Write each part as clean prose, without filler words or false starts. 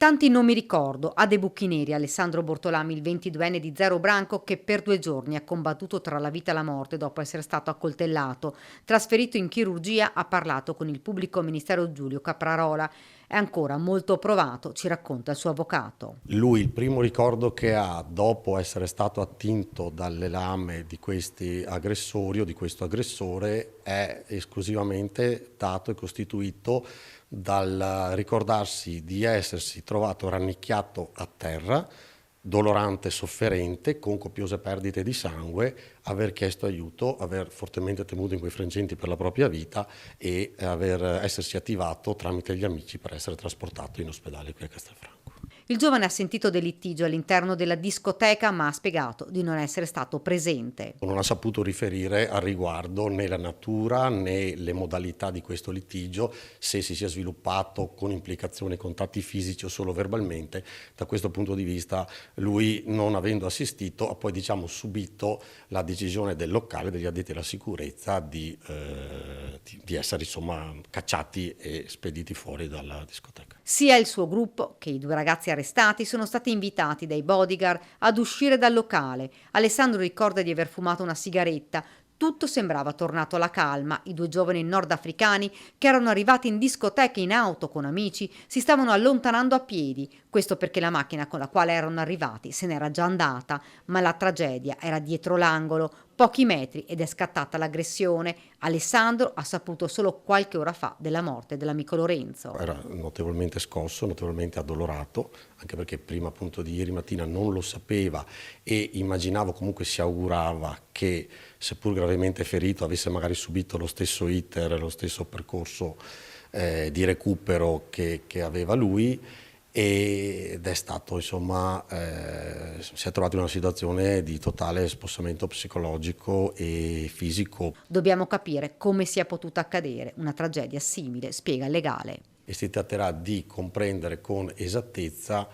Tanti non mi ricordo, a dei buchi neri, Alessandro Bortolami, il 22enne di Zero Branco, che per 2 giorni ha combattuto tra la vita e la morte dopo essere stato accoltellato. Trasferito in chirurgia, ha parlato con il pubblico ministero Giulio Caprarola. È ancora molto provato, ci racconta il suo avvocato. Lui il primo ricordo che ha dopo essere stato attinto dalle lame di questi aggressori o di questo aggressore è esclusivamente dato e costituito dal ricordarsi di essersi trovato rannicchiato a terra, dolorante, sofferente, con copiose perdite di sangue, aver chiesto aiuto, aver fortemente temuto in quei frangenti per la propria vita e essersi attivato tramite gli amici per essere trasportato in ospedale qui a Castelfranco. Il giovane ha sentito del litigio all'interno della discoteca, ma ha spiegato di non essere stato presente. Non ha saputo riferire al riguardo né la natura né le modalità di questo litigio, se si sia sviluppato con implicazioni, contatti fisici o solo verbalmente. Da questo punto di vista lui, non avendo assistito, ha poi subito la decisione del locale, degli addetti alla sicurezza, di essere cacciati e spediti fuori dalla discoteca. Sia il suo gruppo che i 2 ragazzi arrestati sono stati invitati dai bodyguard ad uscire dal locale. Alessandro ricorda di aver fumato una sigaretta. Tutto sembrava tornato alla calma. I 2 giovani nordafricani, che erano arrivati in discoteca in auto con amici, si stavano allontanando a piedi. Questo perché la macchina con la quale erano arrivati se n'era già andata, ma la tragedia era dietro l'angolo, pochi metri, ed è scattata l'aggressione. Alessandro ha saputo solo qualche ora fa della morte dell'amico Lorenzo. Era notevolmente scosso, notevolmente addolorato, anche perché prima appunto di ieri mattina non lo sapeva e immaginavo, comunque si augurava che, seppur gravemente ferito, avesse magari subito lo stesso iter, lo stesso percorso di recupero che aveva lui, ed è stato si è trovato in una situazione di totale spossamento psicologico e fisico. Dobbiamo capire come sia potuta accadere una tragedia simile, spiega il legale. E si tratterà di comprendere con esattezza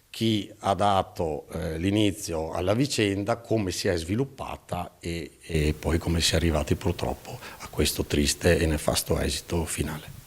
chi ha dato l'inizio alla vicenda, come si è sviluppata e poi come si è arrivati purtroppo a questo triste e nefasto esito finale.